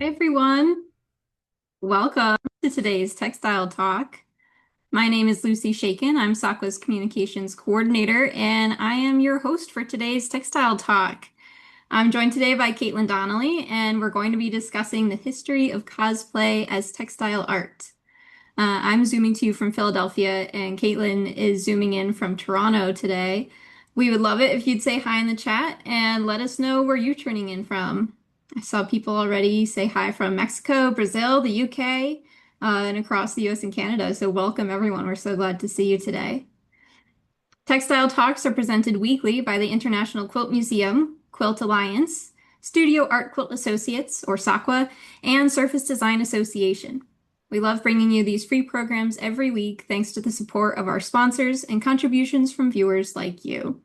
Hi everyone, welcome to today's Textile Talk. My name is Lucy Shaken. I'm SAQA's Communications Coordinator, and I am your host for today's Textile Talk. I'm joined today by Caitlin Donnelly, and we're going to be discussing the history of cosplay as textile art. I'm zooming to you from Philadelphia, and Caitlin is zooming in from Toronto today. We would love it if you'd say hi in the chat and let us know where you're tuning in from. I saw people already say hi from Mexico, Brazil, the UK, and across the US and Canada. So welcome everyone. We're so glad to see you today. Textile Talks are presented weekly by the International Quilt Museum, Quilt Alliance, Studio Art Quilt Associates, or SAQA, and Surface Design Association. We love bringing you these free programs every week thanks to the support of our sponsors and contributions from viewers like you.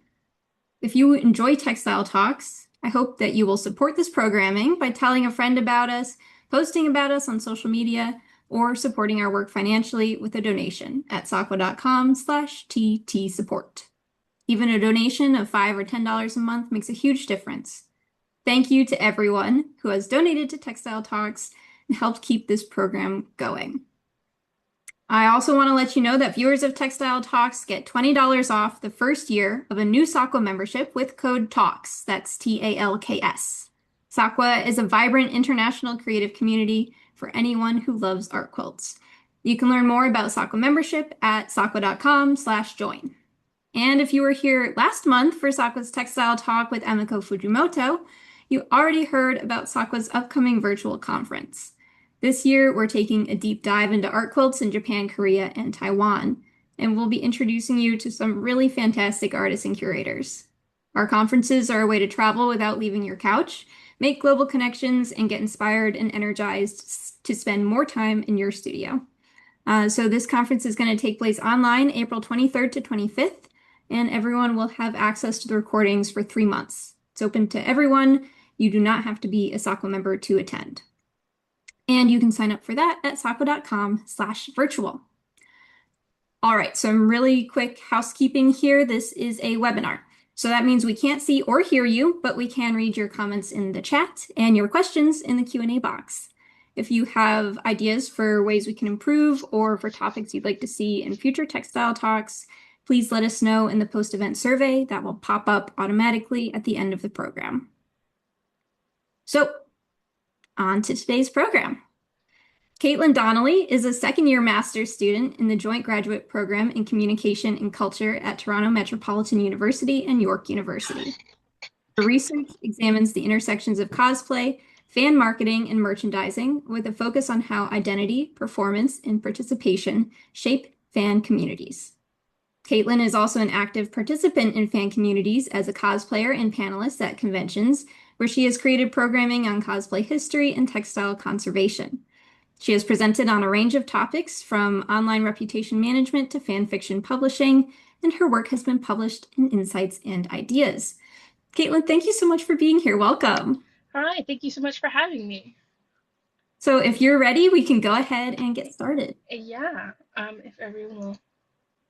If you enjoy Textile Talks, I hope that you will support this programming by telling a friend about us, posting about us on social media, or supporting our work financially with a donation at SAQA.com/TT support. Even a donation of $5 or $10 a month makes a huge difference. Thank you to everyone who has donated to Textile Talks and helped keep this program going. I also want to let you know that viewers of Textile Talks get $20 off the first year of a new SAQA membership with code TALKS. That's TALKS. SAQA is a vibrant international creative community for anyone who loves art quilts. You can learn more about SAQA membership at SAQA.com/join. And if you were here last month for SAQA's Textile Talk with Emiko Fujimoto, you already heard about SAQA's upcoming virtual conference. This year, we're taking a deep dive into art quilts in Japan, Korea, and Taiwan, and we'll be introducing you to some really fantastic artists and curators. Our conferences are a way to travel without leaving your couch, make global connections, and get inspired and energized to spend more time in your studio. So this conference is going to take place online April 23rd to 25th, and everyone will have access to the recordings for 3 months. It's open to everyone. You do not have to be a SAQA member to attend. And you can sign up for that at SAQA.com/virtual. All right, some really quick housekeeping here. This is a webinar. So that means we can't see or hear you, but we can read your comments in the chat and your questions in the Q&A box. If you have ideas for ways we can improve or for topics you'd like to see in future textile talks, please let us know in the post-event survey that will pop up automatically at the end of the program. So, on to today's program. Caitlin Donnelly is a second-year master's student in the Joint Graduate Program in Communication and Culture at Toronto Metropolitan University and York University. Her research examines the intersections of cosplay, fan marketing, and merchandising with a focus on how identity, performance, and participation shape fan communities. Caitlin is also an active participant in fan communities as a cosplayer and panelist at conventions, where she has created programming on cosplay history and textile conservation. She has presented on a range of topics from online reputation management to fan fiction publishing, and her work has been published in Insights and Ideas. Caitlin, thank you so much for being here. Welcome. Hi, thank you so much for having me. So if you're ready, we can go ahead and get started. Yeah, if everyone will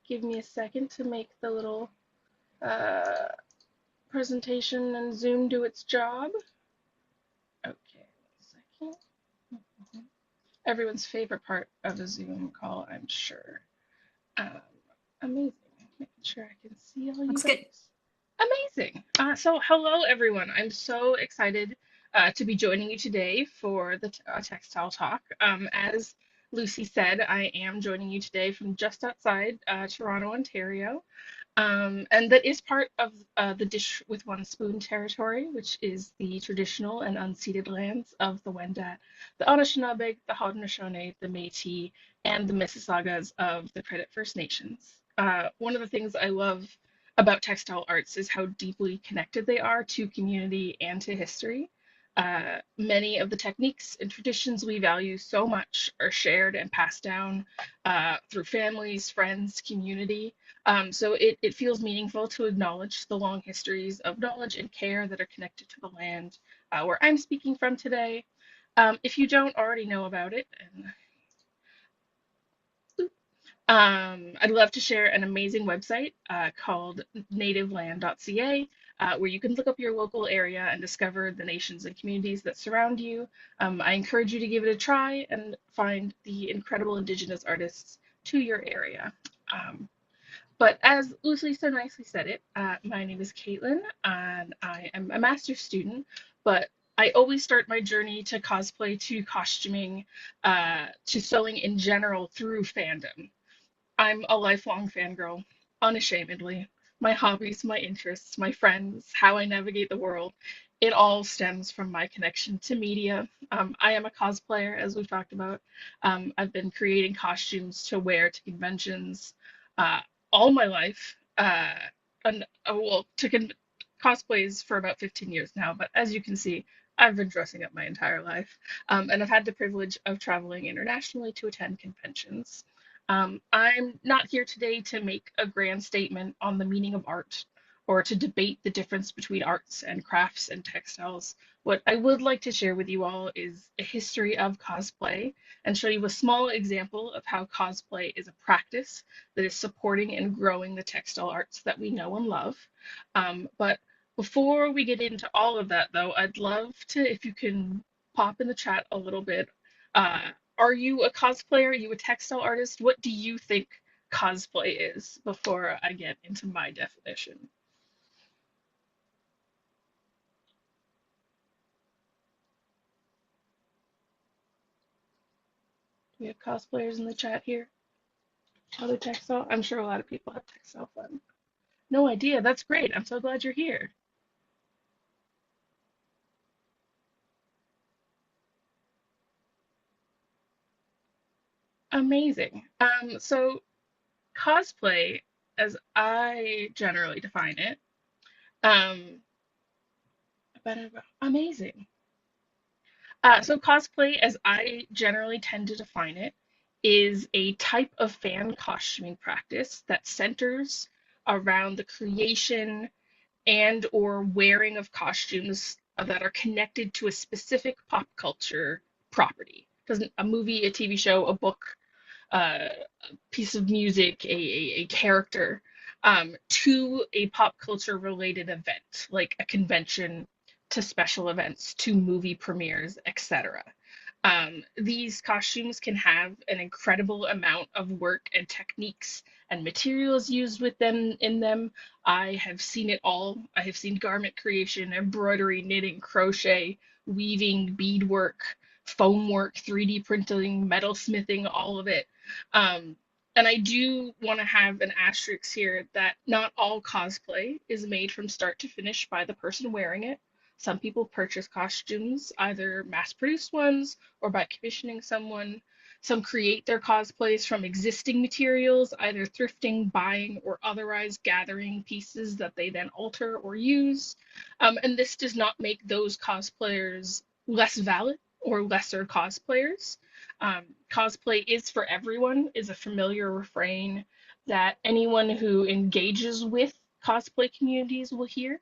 give me a second to make the little uh, presentation and Zoom do its job. Okay, 1 second. Everyone's favorite part of a Zoom call, I'm sure. Um, Amazing. Making sure I can see all you Looks good. guys. Amazing. So hello, everyone. I'm so excited to be joining you today for the Textile Talk. As Lucy said, I am joining you today from just outside Toronto, Ontario. And that is part of the Dish with One Spoon territory, which is the traditional and unceded lands of the Wendat, the Anishinaabe, the Haudenosaunee, the Métis, and the Mississaugas of the Credit First Nations. One of the things I love about textile arts is how deeply connected they are to community and to history. Many of the techniques and traditions we value so much are shared and passed down through families, friends, community. So it feels meaningful to acknowledge the long histories of knowledge and care that are connected to the land where I'm speaking from today. If you don't already know about it, I'd love to share an amazing website called nativeland.ca. where you can look up your local area and discover the nations and communities that surround you. I encourage you to give it a try and find the incredible Indigenous artists to your area. But as Lucy so nicely said it, my name is Caitlin, and I am a master's student, but I always start my journey to cosplay, to costuming, to sewing in general through fandom. I'm a lifelong fangirl, unashamedly. My hobbies, my interests, my friends, how I navigate the world, it all stems from my connection to media. I am a cosplayer, as we've talked about. I've been creating costumes to wear to conventions uh, all my life. And well, cosplays for about 15 years now, but as you can see, I've been dressing up my entire life. And I've had the privilege of traveling internationally to attend conventions. I'm not here today to make a grand statement on the meaning of art or to debate the difference between arts and crafts and textiles. What I would like to share with you all is a history of cosplay and show you a small example of how cosplay is a practice that is supporting and growing the textile arts that we know and love. But before we get into all of that, though, I'd love to, if you can pop in the chat a little bit, uh, are you a cosplayer? Are you a textile artist? What do you think cosplay is before I get into my definition? Do we have cosplayers in the chat here? Other textile? I'm sure a lot of people have textile fun. No idea. That's great. I'm so glad you're here. Amazing. So cosplay, as I generally define it, um, amazing. So cosplay, as I generally tend to define it, is a type of fan costuming practice that centers around the creation and or wearing of costumes that are connected to a specific pop culture property. Doesn't a movie, a TV show, a book, a piece of music, a character, to a pop culture related event, like a convention, to special events, to movie premieres, etc. These costumes can have an incredible amount of work and techniques and materials used with them in them. I have seen it all. I have seen garment creation, embroidery, knitting, crochet, weaving, beadwork, foam work, 3D printing, metal smithing, all of it. Um, and I do want to have an asterisk here that not all cosplay is made from start to finish by the person wearing it. Some people purchase costumes, either mass produced ones or by commissioning someone. Some create their cosplays from existing materials, either thrifting, buying, or otherwise gathering pieces that they then alter or use. And this does not make those cosplayers less valid or lesser cosplayers. Cosplay is for everyone is a familiar refrain that anyone who engages with cosplay communities will hear.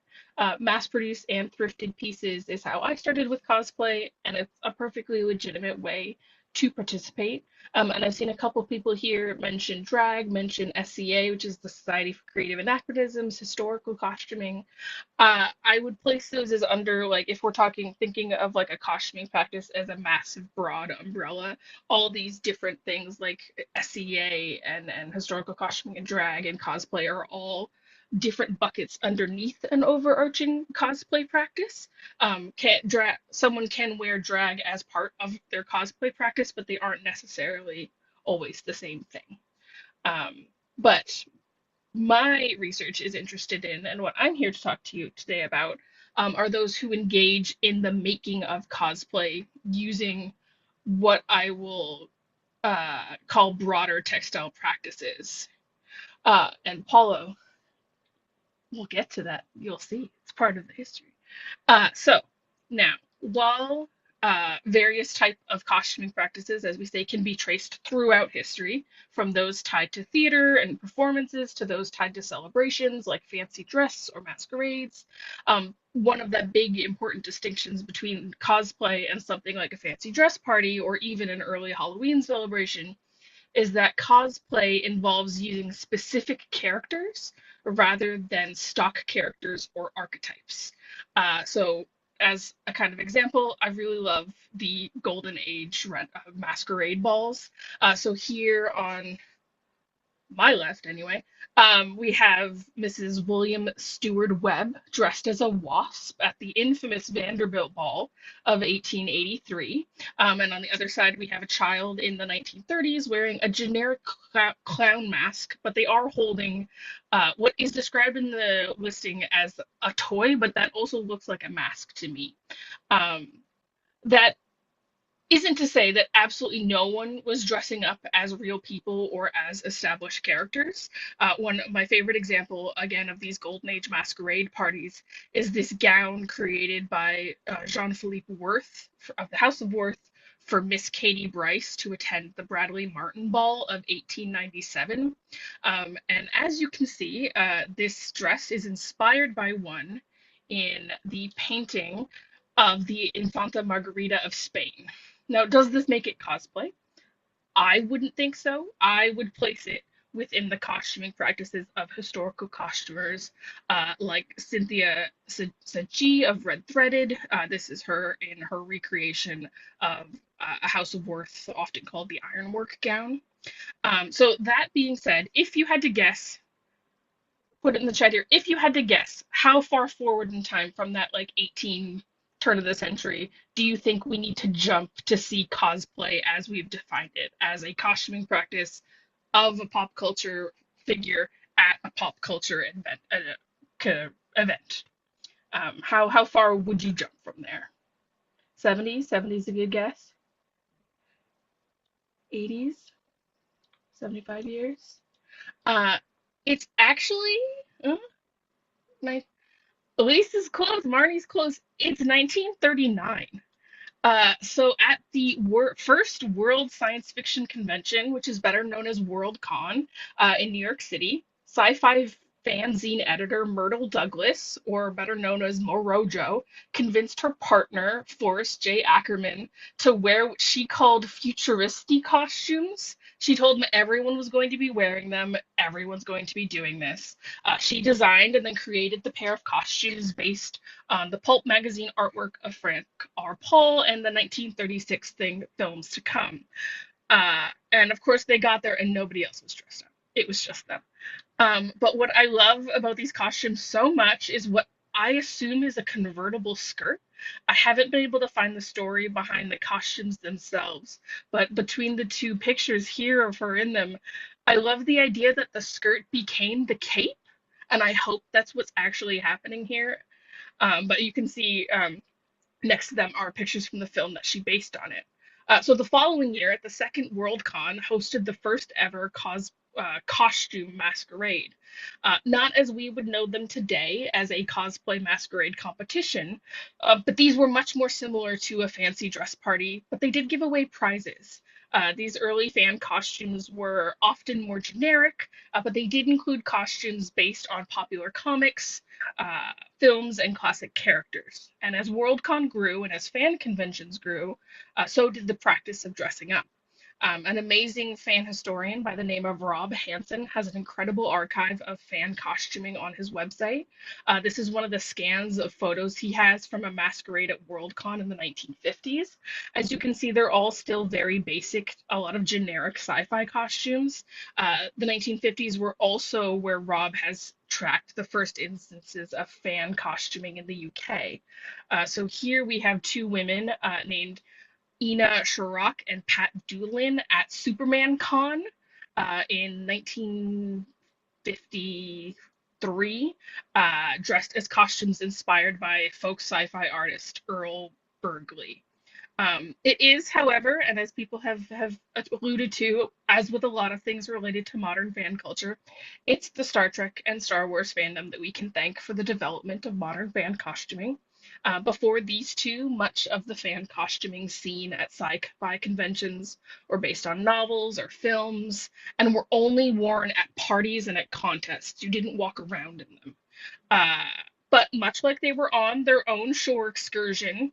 Mass produced and thrifted pieces is how I started with cosplay, and it's a perfectly legitimate way to participate. And I've seen a couple people here mention drag, mention SCA, which is the Society for Creative Anachronisms, historical costuming. I would place those as under, like, if we're talking thinking of like a costuming practice as a massive broad umbrella, all these different things like SCA and historical costuming and drag and cosplay are all different buckets underneath an overarching cosplay practice. Someone can wear drag as part of their cosplay practice, but they aren't necessarily always the same thing. But my research is interested in, and what I'm here to talk to you today about, are those who engage in the making of cosplay using what I will call broader textile practices. And Paulo, we'll get to that. You'll see. It's part of the history. So now, while various type of costuming practices, as we say, can be traced throughout history, from those tied to theater and performances to those tied to celebrations like fancy dress or masquerades, one of the big important distinctions between cosplay and something like a fancy dress party or even an early Halloween celebration is that cosplay involves using specific characters rather than stock characters or archetypes. So, as a kind of example, I really love the Golden Age masquerade balls. So here on my left anyway, we have Mrs. William Stewart Webb dressed as a wasp at the infamous Vanderbilt Ball of 1883. And on the other side, we have a child in the 1930s wearing a generic clown mask, but they are holding what is described in the listing as a toy, but that also looks like a mask to me. Um, that isn't to say that absolutely no one was dressing up as real people or as established characters. One of my favorite example, again, of these Golden Age masquerade parties is this gown created by Jean-Philippe Worth of the House of Worth for Miss Katie Bryce to attend the Bradley Martin Ball of 1897. And as you can see, this dress is inspired by one in the painting of the Infanta Margarita of Spain. Now, does this make it cosplay? I wouldn't think so. I would place it within the costuming practices of historical costumers like Cynthia Saji of Red Threaded. This is her in her recreation of a House of Worth, often called the Ironwork gown. So that being said, if you had to guess, put it in the chat here, if you had to guess how far forward in time from that like 18 turn of the century do you think we need to jump to see cosplay as we've defined it as a costuming practice of a pop culture figure at a pop culture event? How far would you jump from there? 70s? 70s a good guess? 80s? 75 years? Uh, it's actually nice. Elise is close. Marnie's close. It's 1939. So at the first World Science Fiction Convention, which is better known as Worldcon, in New York City, sci-fi fanzine editor Myrtle Douglas, or better known as Morojo, convinced her partner, Forrest J. Ackerman, to wear what she called futuristic costumes. She told him everyone was going to be wearing them, everyone's going to be doing this. She designed and then created the pair of costumes based on the pulp magazine artwork of Frank R. Paul and the 1936 films to come. And of course, they got there and nobody else was dressed up. It was just them. But what I love about these costumes so much is what I assume is a convertible skirt. I haven't been able to find the story behind the costumes themselves, but between the two pictures here of her in them, I love the idea that the skirt became the cape, and I hope that's what's actually happening here. But you can see next to them are pictures from the film that she based on it. So the following year, at the second Worldcon, hosted the first ever costume masquerade. Not as we would know them today as a cosplay masquerade competition, but these were much more similar to a fancy dress party, but they did give away prizes. These early fan costumes were often more generic, but they did include costumes based on popular comics, films, and classic characters. And as Worldcon grew and as fan conventions grew, so did the practice of dressing up. An amazing fan historian by the name of Rob Hansen has an incredible archive of fan costuming on his website. This is one of the scans of photos he has from a masquerade at Worldcon in the 1950s. As you can see, they're all still very basic, a lot of generic sci-fi costumes. The 1950s were also where Rob has tracked the first instances of fan costuming in the UK. So here we have two women named Ina Sharrock and Pat Doolin at Superman Con in 1953, dressed as costumes inspired by folk sci-fi artist Earl Burgley. It is, however, and as people have alluded to, as with a lot of things related to modern fan culture, it's the Star Trek and Star Wars fandom that we can thank for the development of modern fan costuming. Before these two, much of the fan costuming scene at sci-fi conventions were based on novels or films and were only worn at parties and at contests. You didn't walk around in them. But much like they were on their own shore excursion,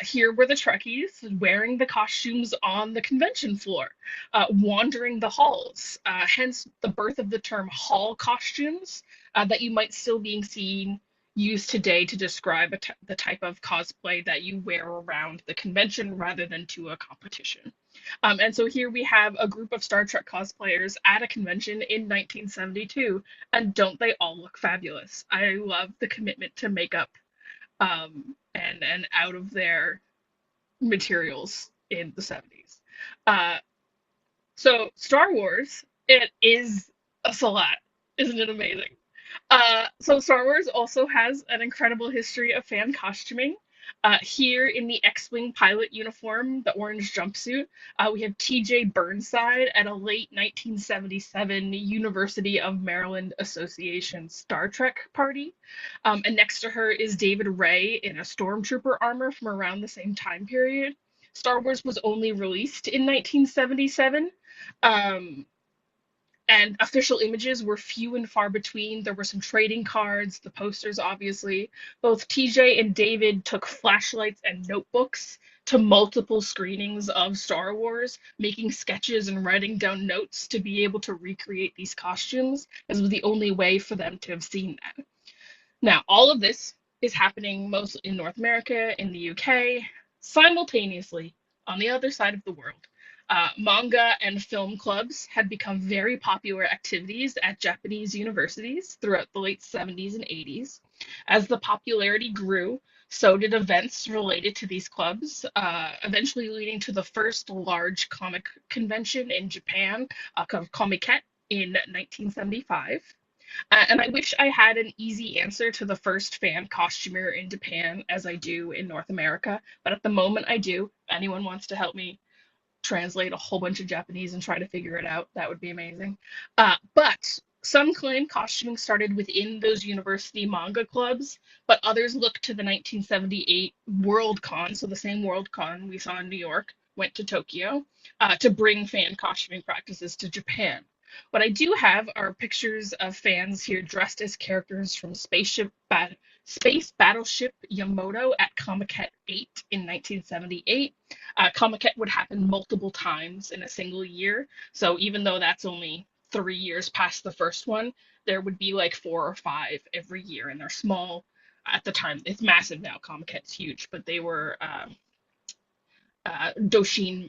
here were the Trekkies wearing the costumes on the convention floor, wandering the halls. Hence the birth of the term hall costumes that you might still being seen used today to describe the type of cosplay that you wear around the convention rather than to a competition. And so here we have a group of Star Trek cosplayers at a convention in 1972, and don't they all look fabulous? I love the commitment to makeup and out of their materials in the 70s. Uh, so Star Wars, it is a salat, isn't it amazing? So Star Wars also has an incredible history of fan costuming. Here in the X-Wing pilot uniform, the orange jumpsuit, we have T.J. Burnside at a late 1977 University of Maryland Association Star Trek party. And next to her is David Ray in a stormtrooper armor from around the same time period. Star Wars was only released in 1977. Um, and official images were few and far between. There were some trading cards, the posters, obviously. Both TJ and David took flashlights and notebooks to multiple screenings of Star Wars, making sketches and writing down notes to be able to recreate these costumes, as was the only way for them to have seen that. Now, all of this is happening mostly in North America, in the UK, simultaneously on the other side of the world. Manga and film clubs had become very popular activities at Japanese universities throughout the late 70s and 80s. As the popularity grew, so did events related to these clubs, eventually leading to the first large comic convention in Japan, called Comiket in 1975. And I wish I had an easy answer to the first fan costumer in Japan as I do in North America, but at the moment I do. If anyone wants to help me translate a whole bunch of Japanese and try to figure it out, that would be amazing. But some claim costuming started within those university manga clubs, but others look to the 1978 Worldcon, so the same Worldcon we saw in New York, went to Tokyo, to bring fan costuming practices to Japan. What I do have are pictures of fans here dressed as characters from Space Battleship Yamato at Comiket 8 in 1978. Comiket would happen multiple times in a single year, so even though that's only 3 years past the first one, there would be like 4 or 5 every year, and they're small at the time. It's massive now. Comiket's huge, but they were Doshin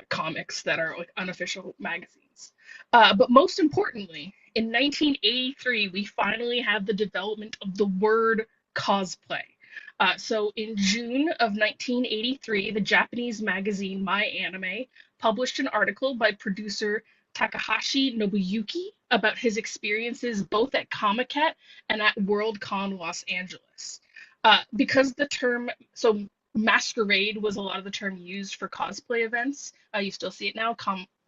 comics that are like unofficial magazines. But most importantly, in 1983, we finally have the development of the word cosplay. So in June of 1983, the Japanese magazine My Anime published an article by producer Takahashi Nobuyuki about his experiences both at Comiket and at Worldcon Los Angeles. Because the term, so masquerade was a lot of the term used for cosplay events. You still see it now.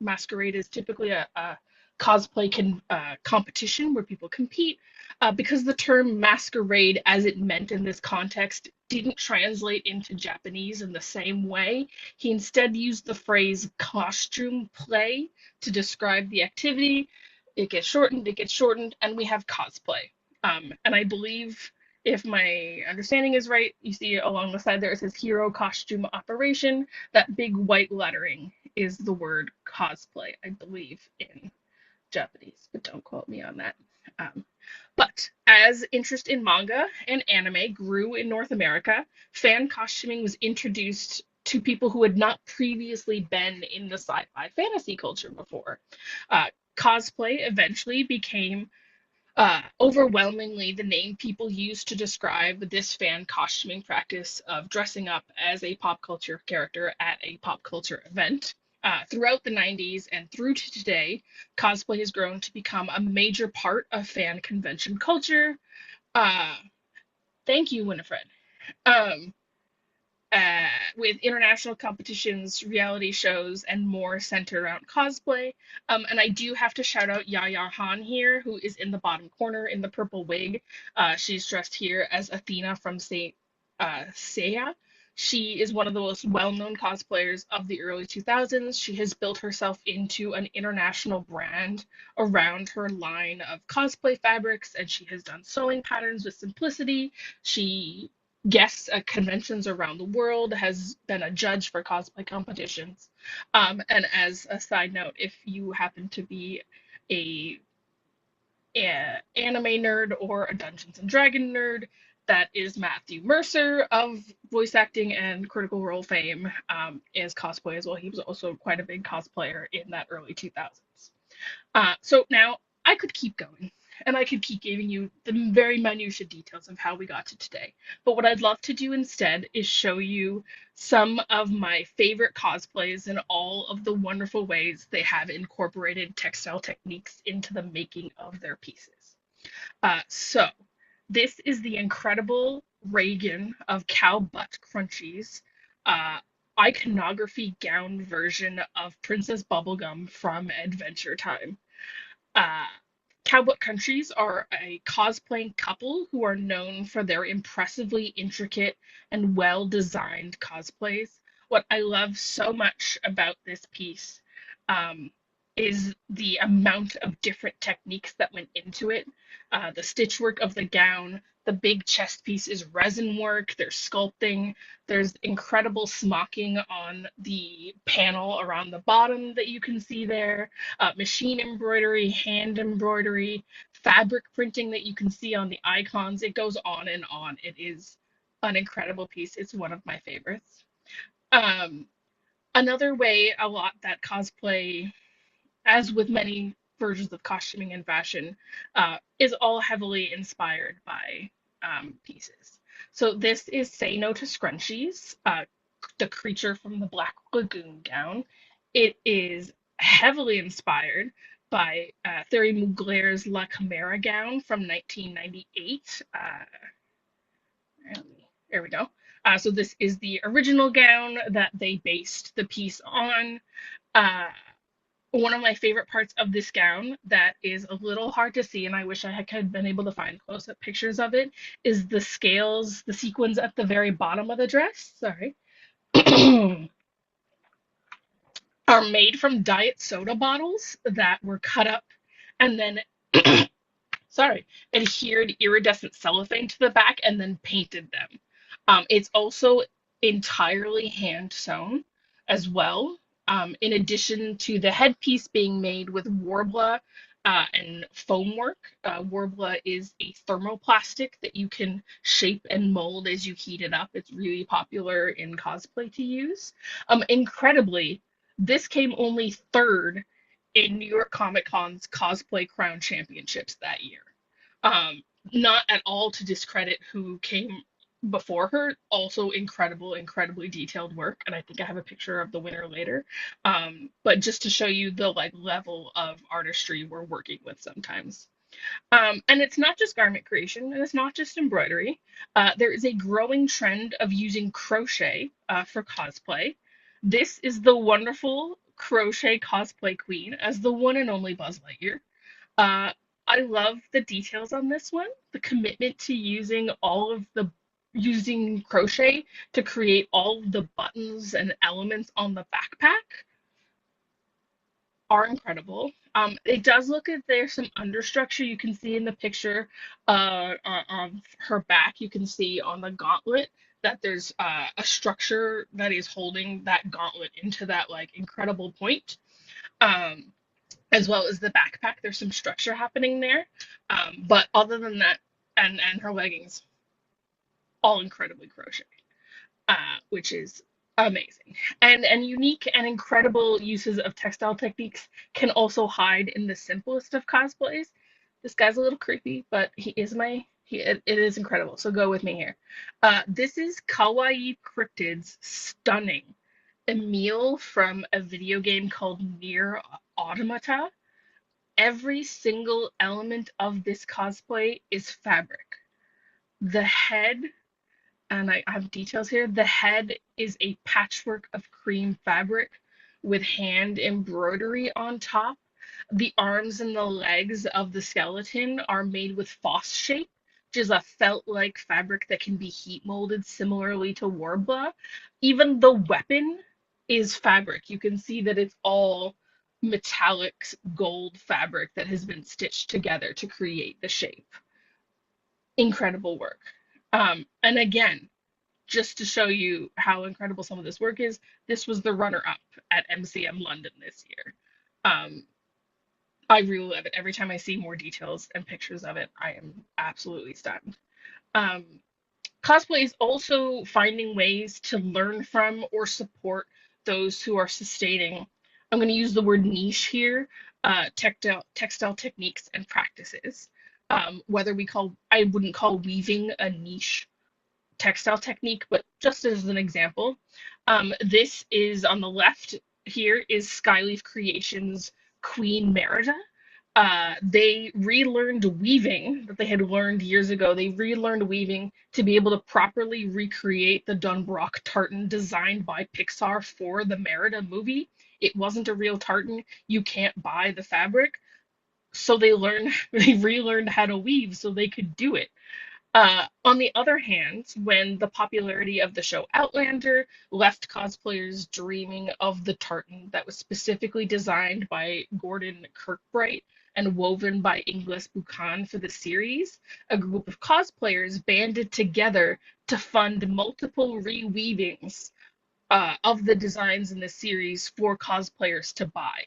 Masquerade is typically a cosplay competition where people compete. Because the term masquerade, as it meant in this context, didn't translate into Japanese in the same way, he instead used the phrase costume play to describe the activity. It gets shortened, and we have cosplay. And I believe, if my understanding is right, you see along the side there it says Hero Costume Operation. That big white lettering is the word cosplay, I believe, in Japanese, but don't quote me on that. But as interest in manga and anime grew in North America, fan costuming was introduced to people who had not previously been in the sci-fi fantasy culture before. Cosplay eventually became overwhelmingly the name people use to describe this fan costuming practice of dressing up as a pop culture character at a pop culture event. Throughout the 90s and through to today, cosplay has grown to become a major part of fan convention culture. Uh, Thank you, Winifred. Um, with international competitions, reality shows, and more centered around cosplay. And I do have to shout out Yaya Han here, who is in the bottom corner in the purple wig. She's dressed here as Athena from Seiya. She is one of the most well-known cosplayers of the early 2000s. She has built herself into an international brand around her line of cosplay fabrics, and she has done sewing patterns with simplicity. She guests at conventions around the world, has been a judge for cosplay competitions. And as a side note, if you happen to be a anime nerd or a Dungeons and Dragon nerd. That is Matthew Mercer of voice acting and Critical Role fame as cosplay as well. He was also quite a big cosplayer in that early 2000s. So now I could keep going and I could keep giving you the very minutiae details of how we got to today. But what I'd love to do instead is show you some of my favorite cosplays and all of the wonderful ways they have incorporated textile techniques into the making of their pieces. So this is the incredible Reagan of Cow Butt Crunchies uh, iconography gown version of Princess Bubblegum from Adventure Time. Uh, Cowboy Countries are a cosplaying couple who are known for their impressively intricate and well designed cosplays. What I love so much about this piece um, is the amount of different techniques that went into it. The stitch work of the gown, the big chest piece is resin work, there's sculpting, there's incredible smocking on the panel around the bottom that you can see there, machine embroidery, hand embroidery, fabric printing that you can see on the icons. It goes on and on. It is an incredible piece. It's one of my favorites. Um, Another way a lot that cosplay, as with many versions of costuming and fashion, is all heavily inspired by pieces. So this is Say No to Scrunchies, the creature from the Black Lagoon gown. It is heavily inspired by Thierry Mugler's La Chimera gown from 1998. There we go. So this is the original gown that they based the piece on. Uh, One of my favorite parts of this gown that is a little hard to see, and I wish I had been able to find close-up pictures of it, is the scales, the sequins at the very bottom of the dress. Sorry. Are made from diet soda bottles that were cut up and then sorry, adhered iridescent cellophane to the back and then painted them. It's also entirely hand sewn as well, in addition to the headpiece being made with Warbler and foam work. Warbler is a thermoplastic that you can shape and mold as you heat it up. It's really popular in cosplay to use. Incredibly, this came only third in New York Comic Con's Cosplay Crown Championships that year. Um, Not at all to discredit who came before her. Also incredible, incredibly detailed work, and I think I have a picture of the winner later. But just to show you the like level of artistry we're working with sometimes. And it's not just garment creation, and it's not just embroidery. There is a growing trend of using crochet for cosplay. This is the wonderful crochet cosplay queen as the one and only Buzz Lightyear. Uh, I love the details on this one, the commitment to using crochet to create all of the buttons and elements on the backpack are incredible. It does look like there's some understructure you can see in the picture on her back. You can see on the gauntlet that there's a structure that is holding that gauntlet into that like incredible point. Um, as well as the backpack. There's some structure happening there. But other than that, and her leggings, all incredibly crocheted, which is amazing. And unique and incredible uses of textile techniques can also hide in the simplest of cosplays. This guy's a little creepy, but it is incredible. So go with me here. This is Kawaii Cryptid's stunning Emil from a video game called Nier Automata. Every single element of this cosplay is fabric. The head, and I have details here, the head is a patchwork of cream fabric with hand embroidery on top. The arms and the legs of the skeleton are made with foss shape which is a felt-like fabric that can be heat molded similarly to Warbler. Even the weapon is fabric. You can see that it's all metallic gold fabric that has been stitched together to create the shape. Incredible work. And again, just to show you how incredible some of this work is, this was the runner-up at MCM London this year. Um, I really love it. Every time I see more details and pictures of it, I am absolutely stunned. Um, Cosplay is also finding ways to learn from or support those who are sustaining, I'm going to use the word niche here, textile techniques and practices. Whether I wouldn't call weaving a niche textile technique, but just as an example, this is on the left here is Skyleaf Creations Queen Merida. They relearned weaving that they had learned years ago. They relearned weaving to be able to properly recreate the Dunbrock tartan designed by Pixar for the Merida movie. It wasn't a real tartan. You can't buy the fabric. So they relearned how to weave so they could do it. On the other hand, when the popularity of the show Outlander left cosplayers dreaming of the tartan that was specifically designed by Gordon Kirkbright and woven by Inglis Buchan for the series, a group of cosplayers banded together to fund multiple reweavings of the designs in the series for cosplayers to buy.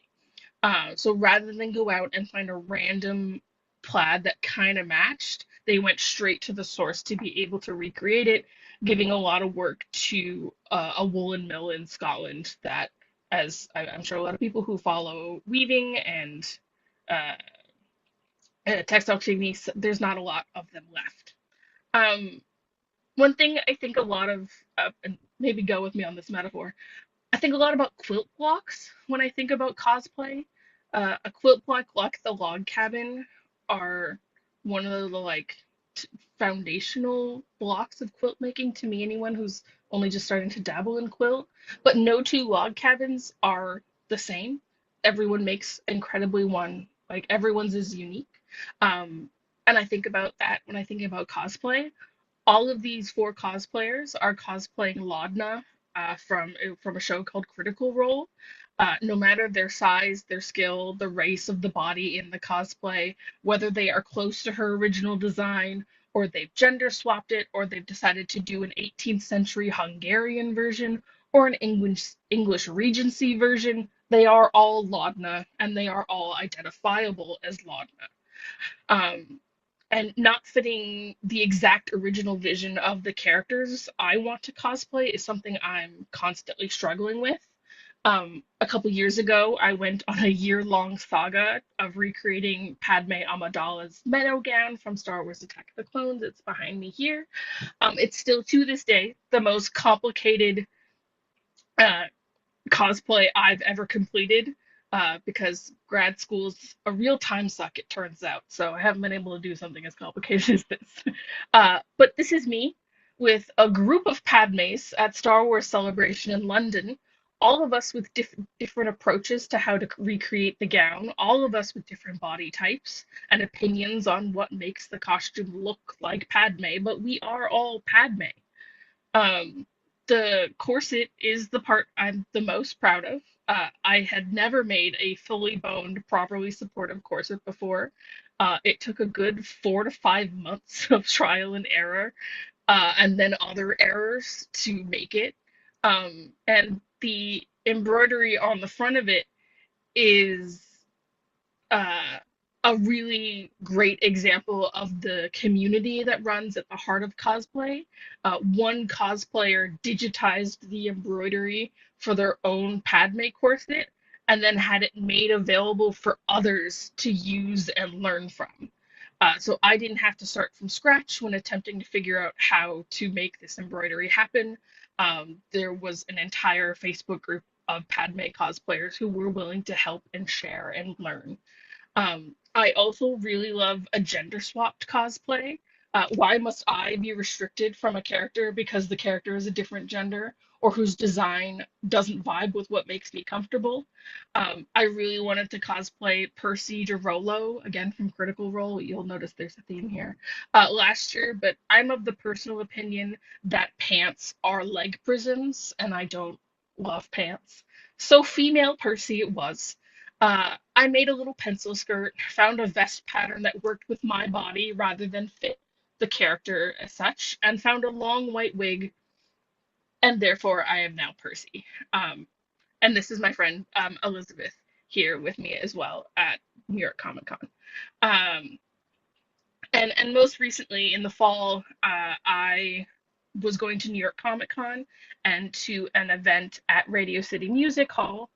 So rather than go out and find a random plaid that kind of matched, they went straight to the source to be able to recreate it, giving a lot of work to a woolen mill in Scotland that, as I'm sure a lot of people who follow weaving and uh, textile techniques, there's not a lot of them left. Um, One thing I think a lot of, and maybe go with me on this metaphor, I think a lot about quilt blocks when I think about cosplay. A quilt block, like the log cabin, are one of the foundational blocks of quilt making to me, anyone who's only just starting to dabble in quilt. But no two log cabins are the same. Everyone makes incredibly one, like everyone's is unique. Um, and I think about that when I think about cosplay. All of these four cosplayers are cosplaying Laudna from a show called Critical Role. No matter their size, their skill, the race of the body in the cosplay, whether they are close to her original design, or they've gender swapped it, or they've decided to do an 18th century Hungarian version, or an English Regency version, they are all Laudna, and they are all identifiable as Laudna. Um, and not fitting the exact original vision of the characters I want to cosplay is something I'm constantly struggling with. A couple years ago, I went on a year-long saga of recreating Padme Amidala's meadow gown from Star Wars Attack of the Clones. It's behind me here. It's still to this day the most complicated uh, cosplay I've ever completed because grad school's a real time suck, it turns out. So I haven't been able to do something as complicated as this. But this is me with a group of Padmes at Star Wars Celebration in London, all of us with different approaches to how to recreate the gown, all of us with different body types and opinions on what makes the costume look like Padme, but we are all Padme. Um, the corset is the part I'm the most proud of. I had never made a fully boned, properly supportive corset before. It took a good 4 to 5 months of trial and error, and then other errors to make it. And the embroidery on the front of it is uh, a really great example of the community that runs at the heart of cosplay. One cosplayer digitized the embroidery for their own Padme corset and then had it made available for others to use and learn from. So I didn't have to start from scratch when attempting to figure out how to make this embroidery happen. There was an entire Facebook group of Padme cosplayers who were willing to help and share and learn. I also really love a gender swapped cosplay. Why must I be restricted from a character because the character is a different gender? or whose design doesn't vibe with what makes me comfortable. I really wanted to cosplay Percy DeRollo, again from Critical Role. You'll notice there's a theme here, last year, but I'm of the personal opinion that pants are leg prisons, and I don't love pants. So female Percy it was. I made a little pencil skirt, found a vest pattern that worked with my body rather than fit the character as such, and found a long white wig, and therefore I am now Percy. And this is my friend Elizabeth here with me as well at New York Comic Con. Um, and most recently in the fall, I was going to New York Comic Con and to an event at Radio City Music Hall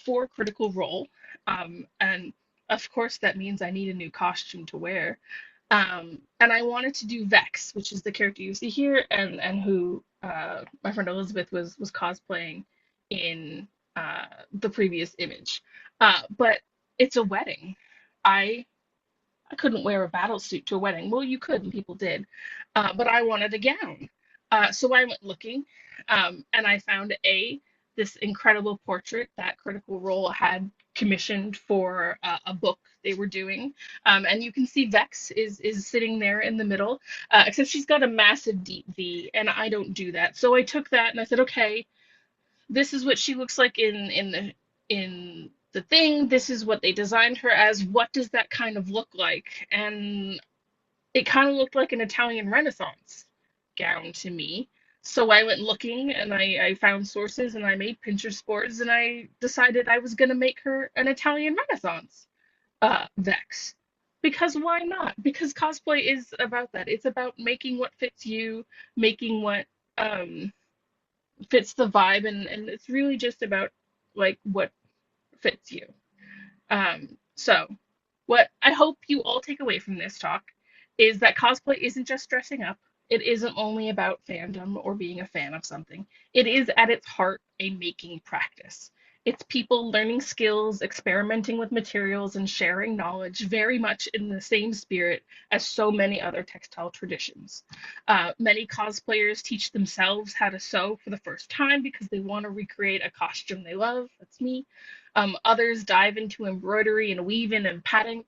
for Critical Role. And of course, that means I need a new costume to wear. And I wanted to do Vex, which is the character you see here, and who my friend Elizabeth was cosplaying in the previous image. But it's a wedding. I I couldn't wear a battle suit to a wedding. Well, you could, and people did, but I wanted a gown. So I went looking, and I found this incredible portrait that Critical Role had commissioned for a book they were doing. And you can see Vex is sitting there in the middle, except she's got a massive deep V, and I don't do that. So I took that and I said, okay, this is what she looks like in the thing. This is what they designed her as. What does that kind of look like? And it kind of looked like an Italian Renaissance gown to me. So I went looking and I found sources and I made Pinterest boards and I decided I was going to make her an Italian Renaissance Vex. Because why not? Because cosplay is about that. It's about making what fits you, making what um, fits the vibe, and it's really just about like what fits you. So what I hope you all take away from this talk is that cosplay isn't just dressing up. It isn't only about fandom or being a fan of something. It is at its heart a making practice. It's people learning skills, experimenting with materials, and sharing knowledge very much in the same spirit as so many other textile traditions. Many cosplayers teach themselves how to sew for the first time because they want to recreate a costume they love. That's me. Others dive into embroidery and weaving and pattern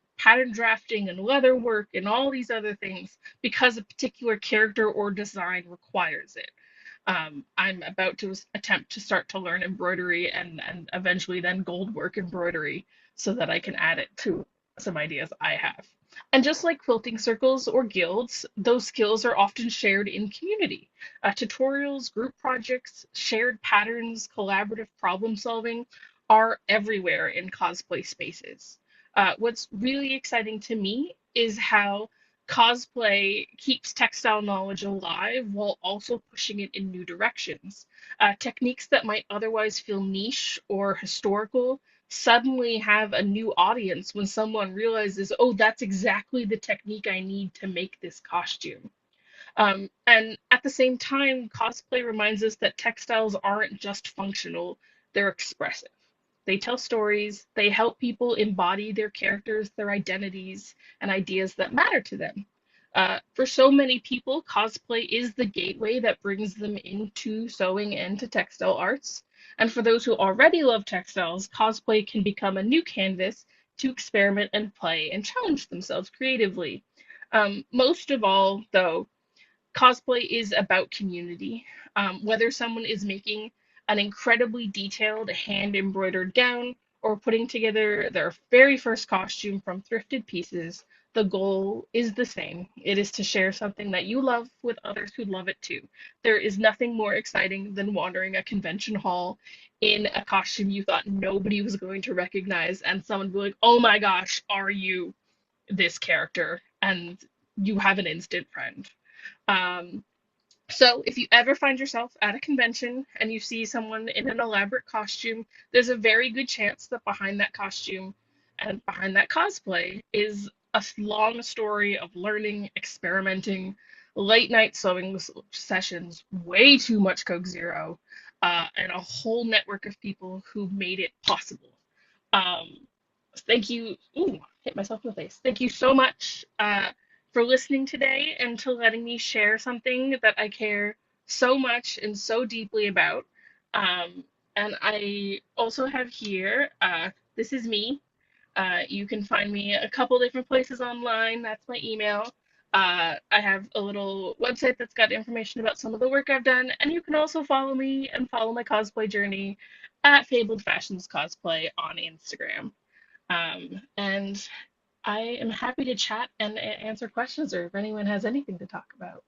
drafting and leather work and all these other things because a particular character or design requires it. I'm about to attempt to start to learn embroidery and eventually then gold work embroidery so that I can add it to some ideas I have. And just like quilting circles or guilds, those skills are often shared in community. Tutorials, group projects, shared patterns, collaborative problem solving are everywhere in cosplay spaces. What's really exciting to me is how cosplay keeps textile knowledge alive while also pushing it in new directions. Techniques that might otherwise feel niche or historical suddenly have a new audience when someone realizes, oh, that's exactly the technique I need to make this costume. And at the same time, cosplay reminds us that textiles aren't just functional, they're expressive. They tell stories, they help people embody their characters, their identities, and ideas that matter to them. For so many people, cosplay is the gateway that brings them into sewing and to textile arts. And for those who already love textiles, cosplay can become a new canvas to experiment and play and challenge themselves creatively. Most of all, though, cosplay is about community. Whether someone is making an incredibly detailed hand embroidered gown or putting together their very first costume from thrifted pieces, the goal is the same. It is to share something that you love with others who love it too. There is nothing more exciting than wandering a convention hall in a costume you thought nobody was going to recognize, and someone be like, oh my gosh, are you this character? And you have an instant friend. Um, so if you ever find yourself at a convention and you see someone in an elaborate costume, there's a very good chance that behind that costume and behind that cosplay is a long story of learning, experimenting, late night sewing sessions, way too much Coke Zero, and a whole network of people who made it possible. Um, Thank you. Ooh, hit myself in the face. Thank you so much for listening today and to letting me share something that I care so much and so deeply about. And I also have here, this is me. You can find me a couple different places online. That's my email. I have a little website that's got information about some of the work I've done, and you can also follow me and follow my cosplay journey at Fabled Fashions Cosplay on Instagram. And I am happy to chat and answer questions, or if anyone has anything to talk about.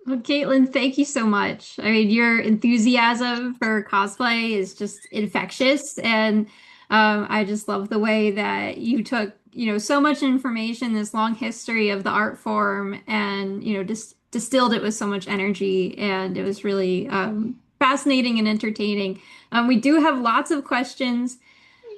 Well, Caitlin, thank you so much. I mean, your enthusiasm for cosplay is just infectious, and I just love the way that you took, so much information, this long history of the art form, and just distilled it with so much energy, and it was really fascinating and entertaining. We do have lots of questions.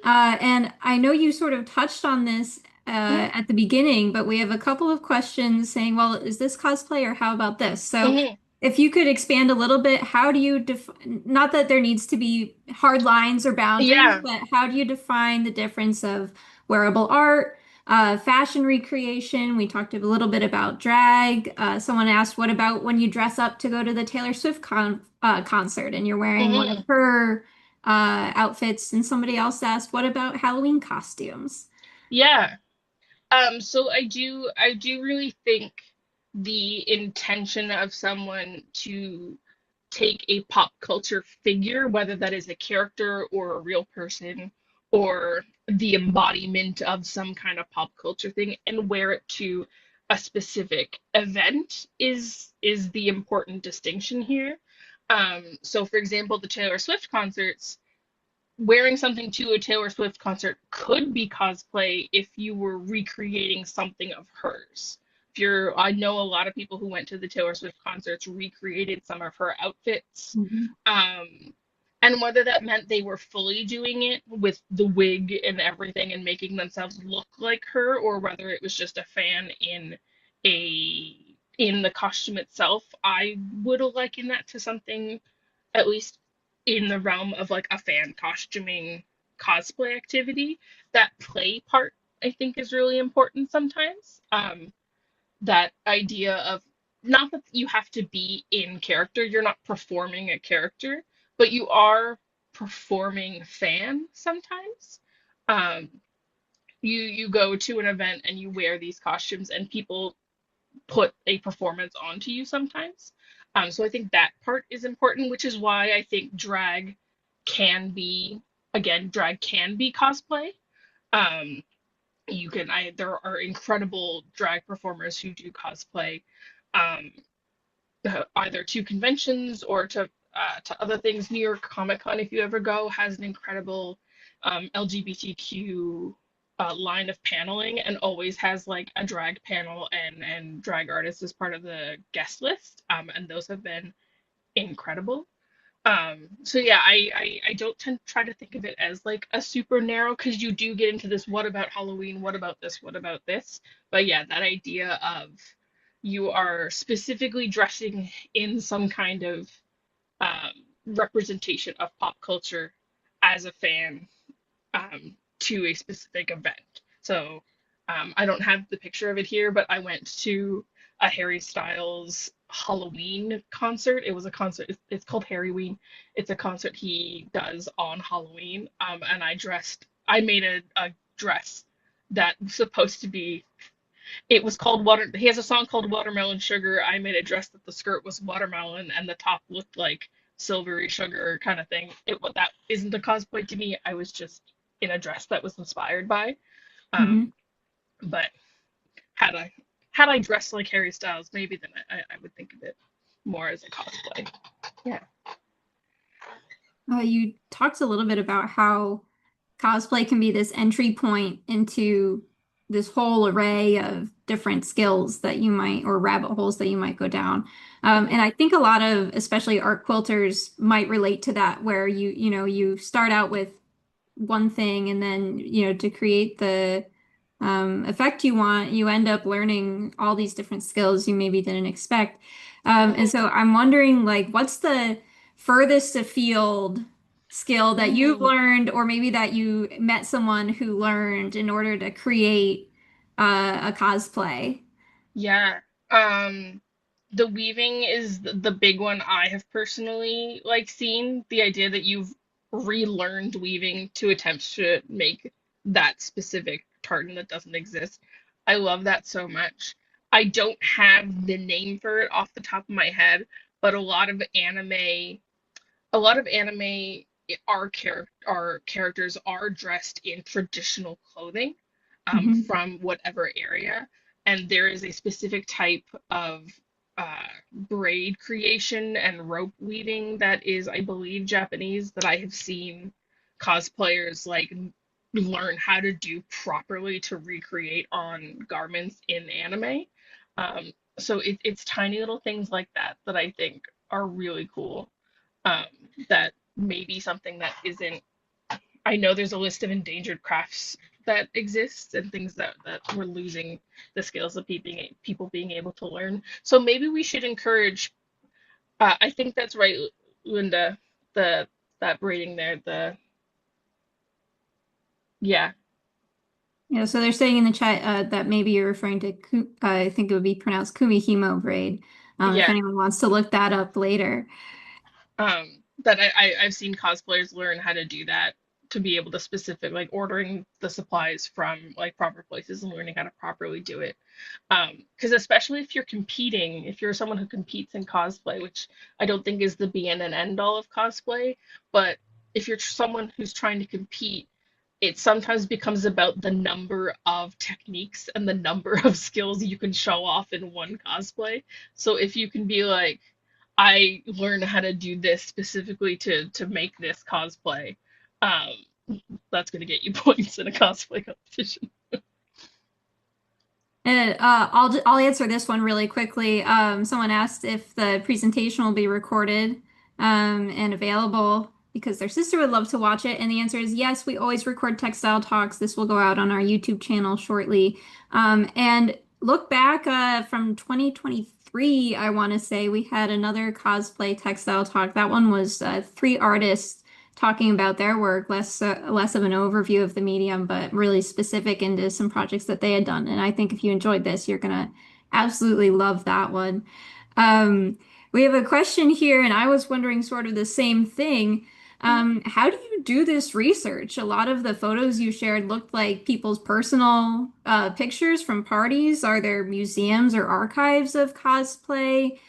And I know you sort of touched on this at the beginning, but we have a couple of questions saying, well, is this cosplay or how about this? So Mhm. if you could expand a little bit, how do you define, not that there needs to be hard lines or boundaries, Yeah. but how do you define the difference of wearable art, fashion recreation? We talked a little bit about drag. Someone asked, what about when you dress up to go to the Taylor Swift concert and you're wearing one of Mhm. her outfits, and somebody else asked, "What about Halloween costumes?" Yeah. So I do really think the intention of someone to take a pop culture figure, whether that is a character or a real person or the embodiment of some kind of pop culture thing, and wear it to a specific event is the important distinction here. So for example, the Taylor Swift concerts, wearing something to a Taylor Swift concert could be cosplay if you were recreating something of hers. If you're, I know a lot of people who went to the Taylor Swift concerts recreated some of her outfits. Mhm. Um, and whether that meant they were fully doing it with the wig and everything and making themselves look like her, or whether it was just a fan a in the costume itself, I would liken that to something at least in the realm of like a fan costuming cosplay activity. That play part I think is really important sometimes. That idea of not that you have to be in character, you're not performing a character, but you are performing fan sometimes. Um, you go to an event and you wear these costumes and people put a performance onto you sometimes. So I think that part is important, which is why I think can be, drag can be cosplay. Um, there are incredible drag performers who do cosplay, um, either to conventions or to other things. New York Comic Con, if you ever go, has an incredible LGBTQ line of paneling and always has like a drag panel and drag artists as part of the guest list. And those have been incredible. So yeah, I don't tend to try to think of it as like a super narrow because you do get into this what about Halloween, what about this, what about this? But yeah, that idea of you are specifically dressing in some kind of representation of pop culture as a fan, to a specific event. So I don't have the picture of it here, but I went to a Harry Styles Halloween concert. It was a concert. It's called Harryween. It's a concert he does on Halloween. And I made a dress that was supposed to be. It was called Water. He has a song called Watermelon Sugar. I made a dress that the skirt was watermelon and the top looked like silvery sugar kind of thing. That isn't a cosplay to me. I was just in a dress that was inspired by. Mhm. Um, but had I had I dressed like Harry Styles, maybe then I would think of it more as a cosplay. Yeah. You talked a little bit about how cosplay can be this entry point into this whole array of different skills that you might, or rabbit holes that you might go down. And I think a lot of, especially art quilters, might relate to that, where you start out with one thing and then, to create the effect you want, you end up learning all these different skills you maybe didn't expect. And so I'm wondering, like, what's the furthest afield skill that you've Ooh, learned, or maybe that you met someone who learned in order to create a cosplay? yeah. Um, The weaving is the big one I have personally like seen. The idea that you've relearned weaving to attempt to make that specific tartan that doesn't exist. I love that so much. I don't have the name for it off the top of my head, but a lot of anime our characters are dressed in traditional clothing Hmm. from whatever area, and there is a specific type of braid creation and rope weaving that is, I believe, Japanese that I have seen cosplayers like learn how to do properly to recreate on garments in anime. So it's tiny little things like that that I think are really cool. Um, that may be something that isn't. I know there's a list of endangered crafts that exists and things that we're losing the skills of people being able to learn. So maybe we should encourage. I think that's right, Linda. The that braiding there. The yeah, Yeah, so they're saying in the chat that maybe you're referring to, I think it would be pronounced kumihimo braid. If yeah. anyone wants to look that up later. That I've seen cosplayers learn how to do that to be able to specific like ordering the supplies from like proper places and learning how to properly do it. Because especially if you're competing, if you're someone who competes in cosplay, which I don't think is the be and end all of cosplay, but if you're someone who's trying to compete, it sometimes becomes about the number of techniques and the number of skills you can show off in one cosplay. So if you can be like, I learned how to do this specifically to make this cosplay, um, that's gonna get you points in a cosplay competition. And I'll answer this one really quickly. Someone asked if the presentation will be recorded and available because their sister would love to watch it. And the answer is yes, we always record textile talks. This will go out on our YouTube channel shortly. And look back from 2023, I want to say we had another cosplay textile talk. That one was three artists talking about their work, less of an overview of the medium, but really specific into some projects that they had done. And I think if you enjoyed this, you're gonna absolutely love that one. Um, we have a question here, and I was wondering sort of the same thing. How do you do this research? A lot of the photos you shared looked like people's personal pictures from parties. Are there museums or archives of cosplay?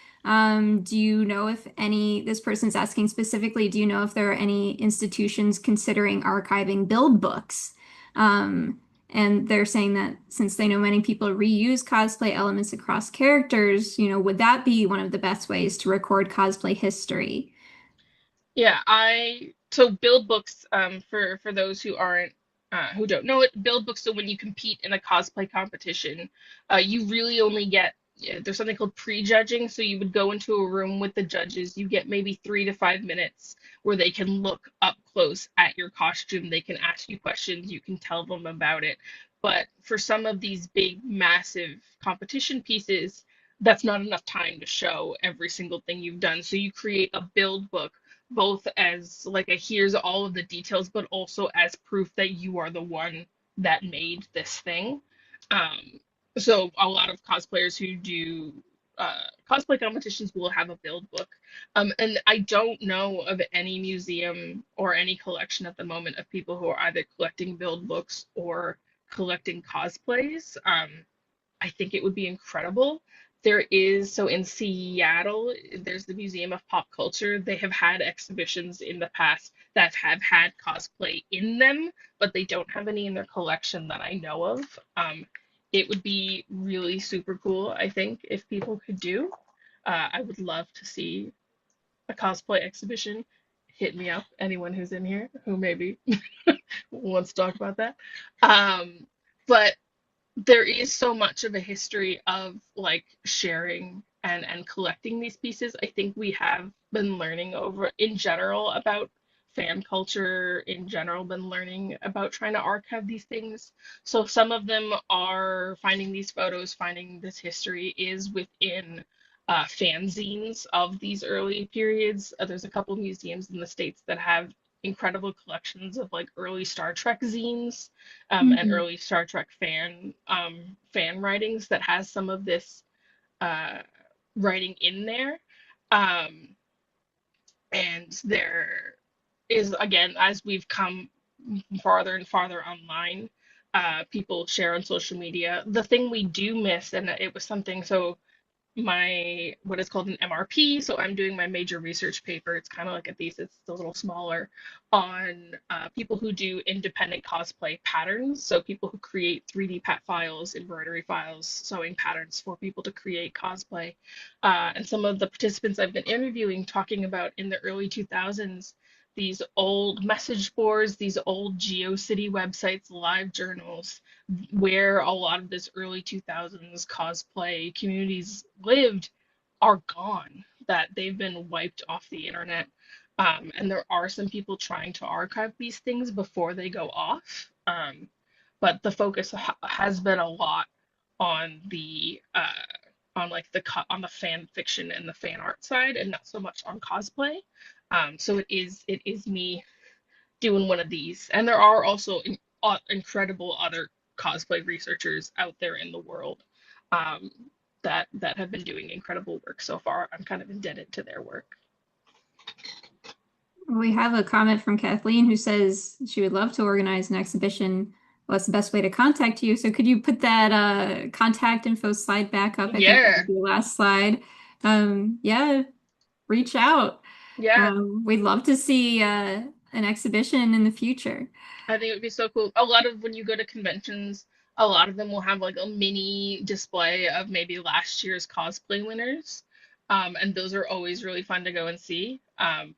Do you know if any, this person's asking specifically, do you know if there are any institutions considering archiving build books? And they're saying that since they know many people reuse cosplay elements across characters, would that be one of the best ways to record cosplay history? Yeah, I so build books for those who aren't who don't know it, build books so when you compete in a cosplay competition, you really only get there's something called prejudging. So you would go into a room with the judges, you get maybe 3 to 5 minutes where they can look up close at your costume, they can ask you questions, you can tell them about it. But for some of these big, massive competition pieces, that's not enough time to show every single thing you've done. So you create a build book both as like a here's all of the details, but also as proof that you are the one that made this thing. Um, so a lot of cosplayers who do cosplay competitions will have a build book. And I don't know of any museum or any collection at the moment of people who are either collecting build books or collecting cosplays. I think it would be incredible. There is, so in Seattle, there's the Museum of Pop Culture. They have had exhibitions in the past that have had cosplay in them, but they don't have any in their collection that I know of. It would be really super cool, I think, if people could do. I would love to see a cosplay exhibition. Hit me up, anyone who's in here who maybe wants to talk about that. But there is so much of a history of like sharing and collecting these pieces. I think we have been learning over in general about fan culture in general, been learning about trying to archive these things. So some of them are finding these photos, finding this history is within fanzines of these early periods. There's a couple museums in the States that have incredible collections of like early Star Trek zines and Mhm. early Star Trek fan writings that has some of this uh, writing in there. Um, and there is, again, as we've come farther and farther online, people share on social media. The thing we do miss, and it was something, so my what is called an MRP. So I'm doing my major research paper. It's kind of like a thesis, it's a little smaller, on people who do independent cosplay patterns. So people who create 3D pat files, embroidery files, sewing patterns for people to create cosplay. And some of the participants I've been interviewing talking about in the early 2000s, these old message boards, these old GeoCity websites, live journals, where a lot of this early 2000s cosplay communities lived are gone, that they've been wiped off the internet. And there are some people trying to archive these things before they go off. But the focus has been a lot on the on like on the fan fiction and the fan art side, and not so much on cosplay. So it is me doing one of these. And there are also incredible other cosplay researchers out there in the world, um, that have been doing incredible work so far. I'm kind of indebted to their work. We have a comment from Kathleen who says she would love to organize an exhibition. What's the best way to contact you? So could you put that contact info slide back up? I think that Yeah, was your last slide. Yeah, reach out. yeah. We'd love to see an exhibition in the future. I think it would be so cool. A lot of when you go to conventions, a lot of them will have like a mini display of maybe last year's cosplay winners. And those are always really fun to go and see.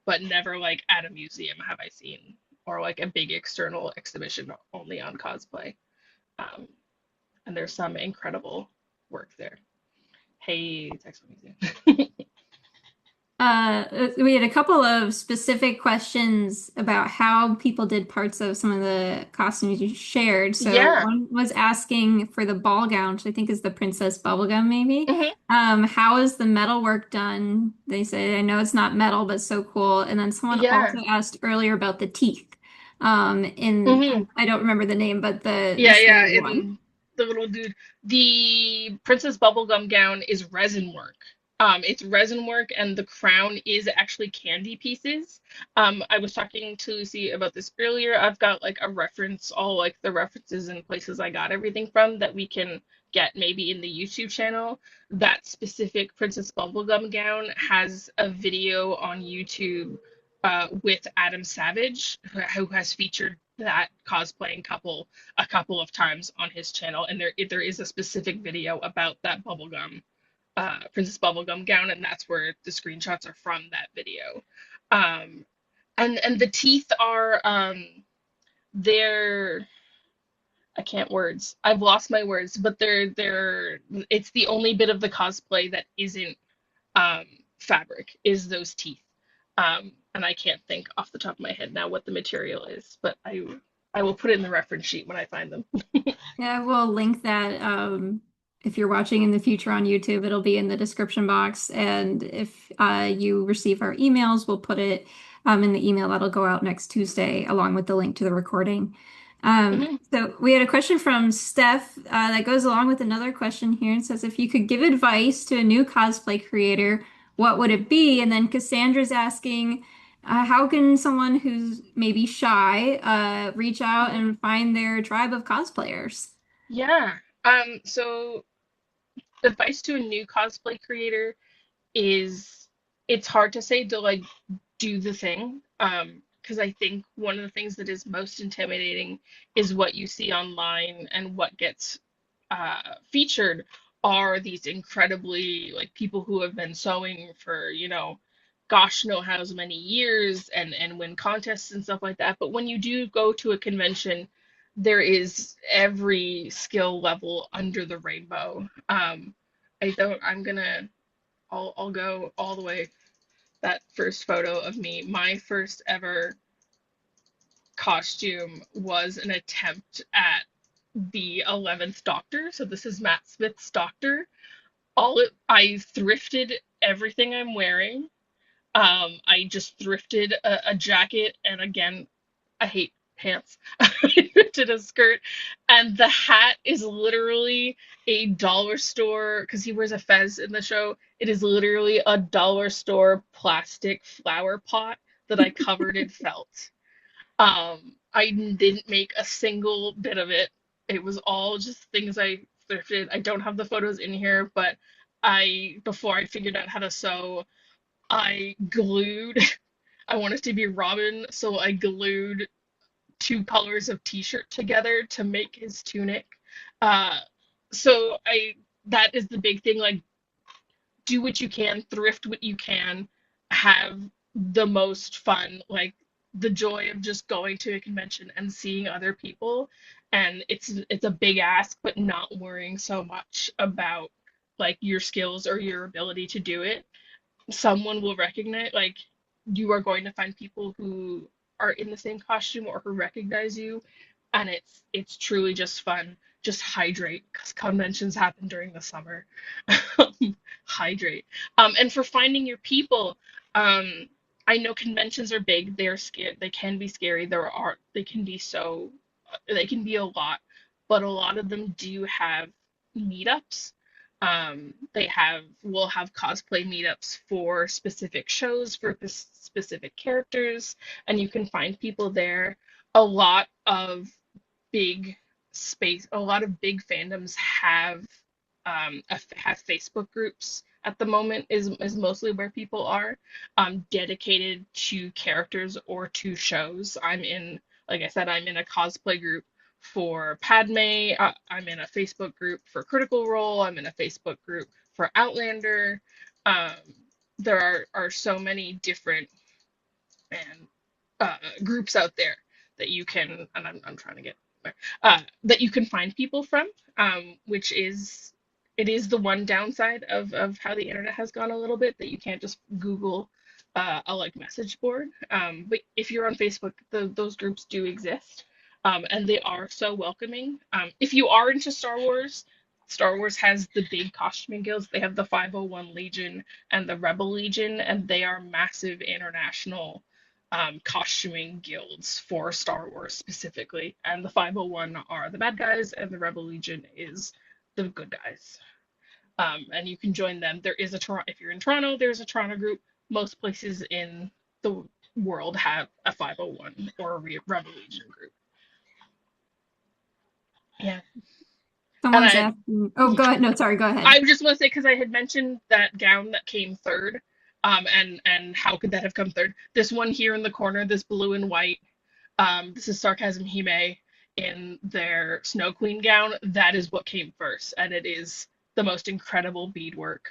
But never like at a museum have I seen, or like a big external exhibition only on cosplay. Um, and there's some incredible work there. Hey, Textile Museum. We had a couple of specific questions about how people did parts of some of the costumes you shared. So Yeah. one was asking for the ball gown, which I think is the princess bubblegum, maybe. Hmm. How is the metal work done? They said, I know it's not metal, but so cool. And then someone Yeah. also asked earlier about the teeth. Hmm. I don't remember the name, but the Yeah, yeah. scary one. And the little dude, the Princess Bubblegum gown is resin work. It's resin work, and the crown is actually candy pieces. I was talking to Lucy about this earlier. I've got like a reference, all like the references and places I got everything from that we can get maybe in the YouTube channel. That specific Princess Bubblegum gown has a video on YouTube with Adam Savage, who has featured that cosplaying couple a couple of times on his channel, and there is a specific video about that bubblegum Princess Bubblegum gown, and that's where the screenshots are from that video. Um, and the teeth are they're I can't words. I've lost my words, but they're it's the only bit of the cosplay that isn't um fabric is those teeth. And I can't think off the top of my head now what the material is, but I will put it in the reference sheet when I find them. Yeah, we'll link that. If you're watching in the future on YouTube, it'll be in the description box. And if you receive our emails, we'll put it in the email that'll go out next Tuesday, along with the link to the recording. Mhm. So we had a question from Steph that goes along with another question here. It says, if you could give advice to a new cosplay creator, what would it be? And then Cassandra's asking, how can someone who's maybe shy reach out Mhm. and find their tribe of cosplayers? Yeah. So advice to a new cosplay creator is, it's hard to say to like do the thing. Because I think one of the things that is most intimidating is what you see online, and what gets featured are these incredibly like people who have been sewing for, gosh know how many years, and win contests and stuff like that. But when you do go to a convention, there is every skill level under the rainbow. I don't, I'm gonna, I'll go all the way. That first photo of me, my first ever costume was an attempt at the 11th Doctor. So this is Matt Smith's Doctor. I thrifted everything I'm wearing. I just thrifted a jacket, and again, I hate pants. I invented a skirt, and the hat is literally a dollar store because he wears a fez in the show. It is literally a dollar store plastic flower pot that I covered in felt. I didn't make a single bit of it. It was all just things I thrifted. I don't have the photos in here, but before I figured out how to sew, I glued, I wanted to be Robin, so I glued two colors of t-shirt together to make his tunic. Uh, so that is the big thing, like do what you can, thrift what you can, have the most fun, like the joy of just going to a convention and seeing other people. And it's a big ask, but not worrying so much about like your skills or your ability to do it. Someone will recognize, like you are going to find people who are in the same costume or who recognize you, and it's truly just fun. Just hydrate because conventions happen during the summer. Hydrate. And for finding your people, I know conventions are big. They're scared. They can be scary. They can be they can be a lot, but a lot of them do have meetups. Will have cosplay meetups for specific shows for specific characters, and you can find people there. A lot of a lot of big fandoms have Facebook groups at the moment is mostly where people are dedicated to characters or to shows. Like I said, I'm in a cosplay group for Padme. I'm in a Facebook group for Critical Role. I'm in a Facebook group for Outlander. Um, there are so many different and groups out there that you can, and I'm trying to get there, that you can find people from, which is it is the one downside of how the internet has gone a little bit that you can't just Google a like message board. But if you're on Facebook, those groups do exist, and they are so welcoming. If you are into Star Wars, Star Wars has the big costuming guilds. They have the 501 Legion and the Rebel Legion, and they are massive international costuming guilds for Star Wars specifically. And the 501 are the bad guys, and the Rebel Legion is the good guys. And you can join them. There is a Toronto, if you're in Toronto, there's a Toronto group. Most places in the world have a 501 or a Rebel Legion group. Yeah. And Someone's asking. Oh, go ahead. No, sorry, go ahead. I just want to say because I had mentioned that gown that came third, and how could that have come third? This one here in the corner, this blue and white, this is Sarcasm Hime in their Snow Queen gown. That is what came first, and it is the most incredible beadwork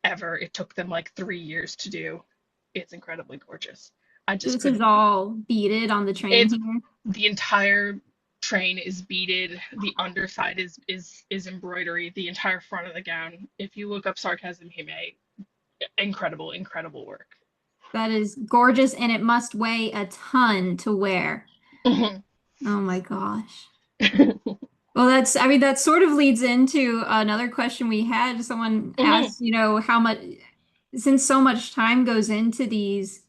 ever. It took them like 3 years to do. It's incredibly gorgeous. I So just this is couldn't. all beaded on the train It's here. the entire train is beaded. The underside is embroidery. The entire front of the gown. If you look up Sarcasm Hime, incredible, incredible work. That is gorgeous, and it must weigh a ton to wear. Mhm. Oh my gosh. Well, I mean, that sort of leads into another question we had. Someone Mhm. asked, how much, since so much time goes into these,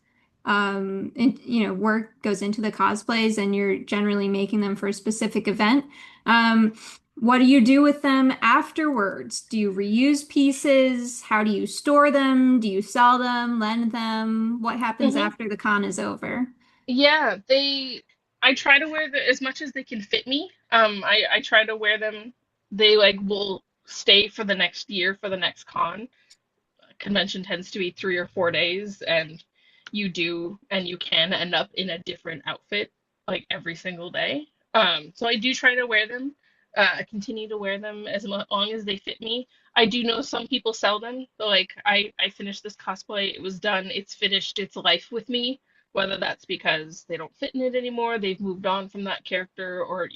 work goes into the cosplays and you're generally making them for a specific event, um, what do you do with them afterwards? Do you reuse pieces? How do you store them? Do you sell them, lend them? What happens Mhm. after the con is over? Yeah, I try to wear as much as they can fit me. I try to wear them. They like will stay for the next year for the next con. Convention tends to be 3 or 4 days, and you can end up in a different outfit like every single day. So I do try to wear them. I continue to wear them as long as they fit me. I do know some people sell them. So like I finished this cosplay, it was done, it's finished its life with me. Whether that's because they don't fit in it anymore, they've moved on from that character, or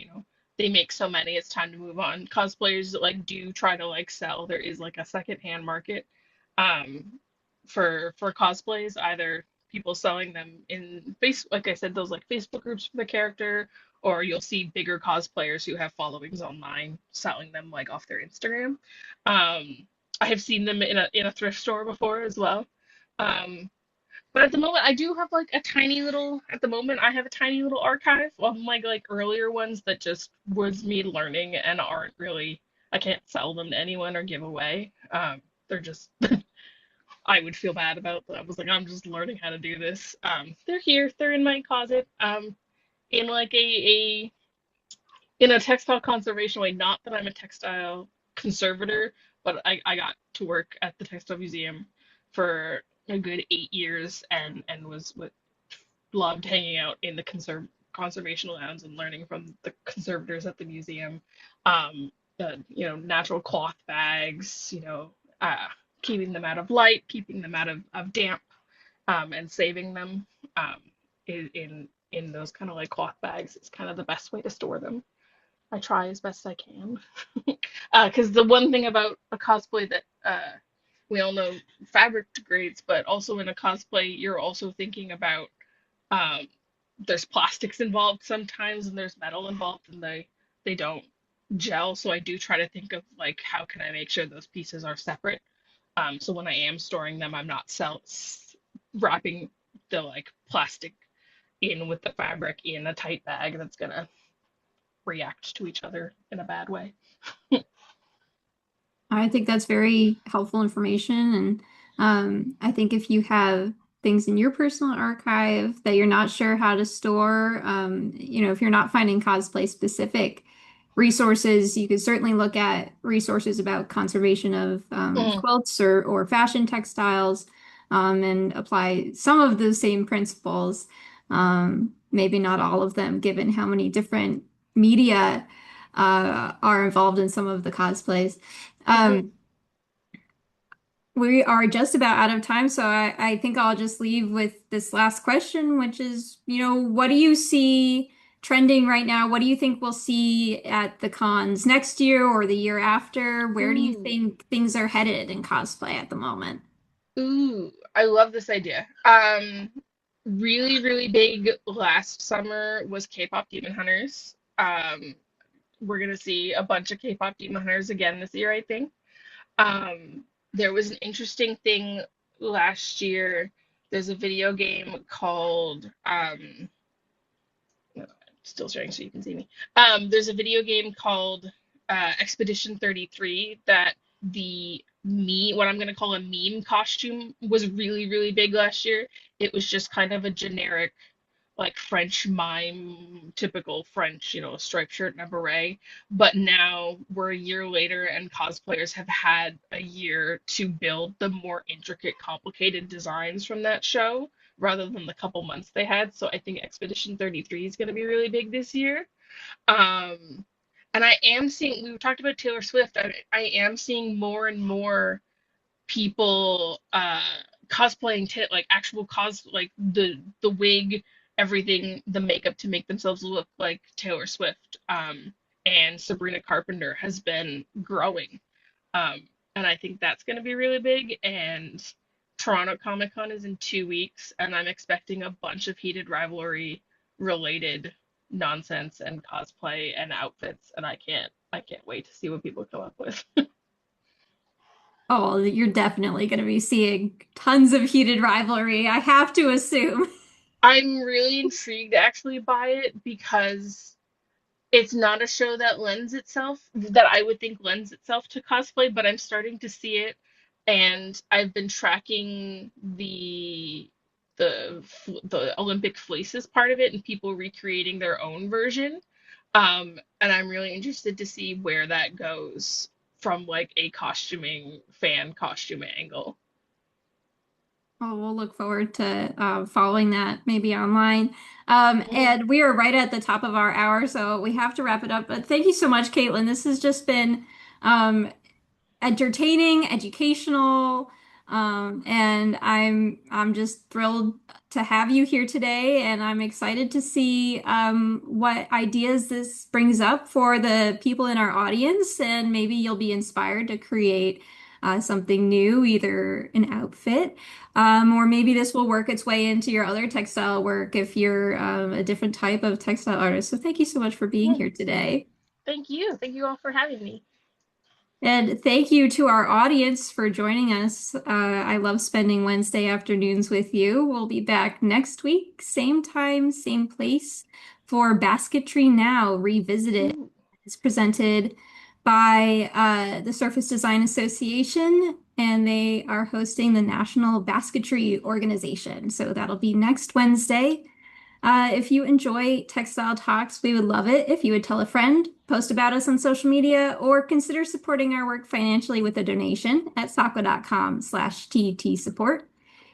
they make so many, it's time to move on. Cosplayers that like do try to like sell. There is like a secondhand market um, for cosplays, either people selling them in like I said, those like Facebook groups for the character, or you'll see bigger cosplayers who have followings online selling them like off their Instagram. I have seen them in a thrift store before as well. Um, But at the moment, I do have like a tiny little. At the moment, I have a tiny little archive of my like earlier ones that just was me learning and aren't really. I can't sell them to anyone or give away. They're just. I would feel bad about. I was like, I'm just learning how to do this. They're here. They're in my closet. In like a in a textile conservation way. Not that I'm a textile conservator, but I got to work at the textile museum for a good 8 years and loved hanging out in the conservation lounge and learning from the conservators at the museum. Natural cloth bags, uh, keeping them out of light, keeping them out of damp, and saving them um, in those kind of like cloth bags is kind of the best way to store them. I try as best I can. Because the one thing about a cosplay that we all know fabric degrades, but also in a cosplay, you're also thinking about um, there's plastics involved sometimes and there's metal involved and they don't gel. So I do try to think of like how can I make sure those pieces are separate. So when I am storing them, I'm not wrapping the like plastic in with the fabric in a tight bag that's gonna react to each other in a bad way. I think that's very helpful information. And I think if you have things in your personal archive that you're not sure how to store, if you're not finding cosplay specific resources, you could certainly look at resources about conservation of Mm, quilts or fashion textiles, and apply some of the same principles. Maybe not all of them, given how many different media are involved in some of the cosplays. mhm. Um, we are just about out of time, so I think I'll just leave with this last question, which is, what do you see trending right now? What do you think we'll see at the cons next year or the year after? Where do you Ooh, think things are headed in cosplay at the moment? ooh, I love this idea. Really, really big last summer was K-pop Demon Hunters. We're gonna see a bunch of K-pop Demon Hunters again this year, I think. There was an interesting thing last year. There's a video game called no, I'm still sharing so you can see me. There's a video game called Expedition 33 that what I'm gonna call a meme costume was really, really big last year. It was just kind of a generic like French mime, typical French, striped shirt and a beret. But now we're a year later, and cosplayers have had a year to build the more intricate, complicated designs from that show rather than the couple months they had. So I think Expedition 33 is going to be really big this year. Um, and I am seeing, we talked about Taylor Swift. I am seeing more and more people cosplaying like actual like the wig, everything, the makeup to make themselves look like Taylor Swift. And Sabrina Carpenter has been growing. And I think that's going to be really big. And Toronto Comic Con is in 2 weeks, and I'm expecting a bunch of heated rivalry related nonsense and cosplay and outfits, and I can't wait to see what people come up with. Oh, well, you're definitely going to be seeing tons of heated rivalry, I have to assume. I'm really intrigued actually by it because it's not a show that I would think lends itself to cosplay, but I'm starting to see it, and I've been tracking the Olympic fleeces part of it and people recreating their own version. And I'm really interested to see where that goes from like a costuming fan costume angle. Oh, we'll look forward to following that maybe online. Mm, And we are right at the top of our hour, so we have to wrap it up. But thank you so much, Caitlin. This has just been um, entertaining, educational, and I'm just thrilled to have you here today, and I'm excited to see what ideas this brings up for the people in our audience, and maybe you'll be inspired to create something new, either an outfit, or maybe this will work its way into your other textile work if you're a different type of textile artist. So thank you so much for being mm. here today. Thank you. Thank you all for having me. And thank you to our audience for joining us. I love spending Wednesday afternoons with you. We'll be back next week, same time, same place, for Basketry Now Revisited. Ooh, It's presented by the Surface Design Association, and they are hosting the National Basketry Organization. So that'll be next Wednesday. If you enjoy Textile Talks, we would love it if you would tell a friend, post about us on social media, or consider supporting our work financially with a donation at saqa.com/TT support.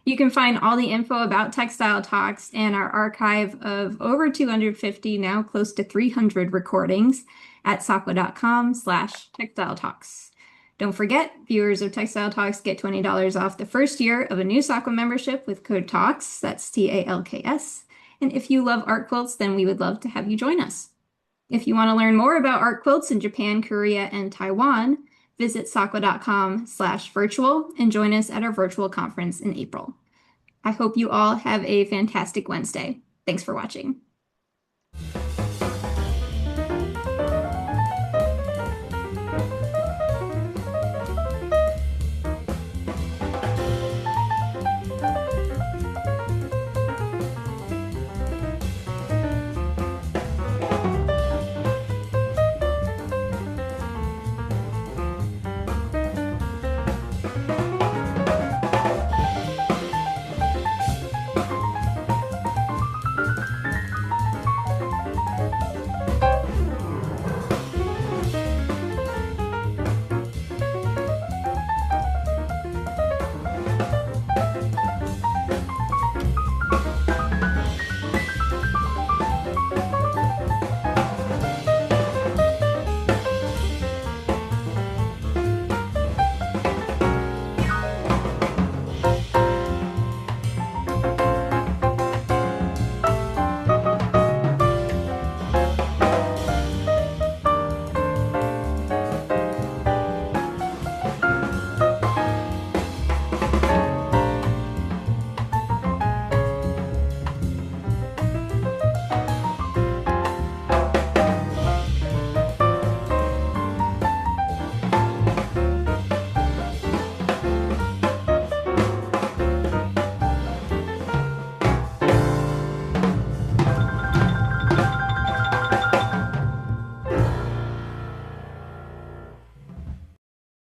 You can find all the info about Textile Talks and our archive of over 250, now close to 300 recordings at saqa.com/textile talks. Don't forget, viewers of Textile Talks get $20 off the first year of a new SAQA membership with code TALKS, that's TALKS. And if you love art quilts, then we would love to have you join us. If you want to learn more about art quilts in Japan, Korea, and Taiwan, visit saqa.com/virtual and join us at our virtual conference in April. I hope you all have a fantastic Wednesday. Thanks for watching.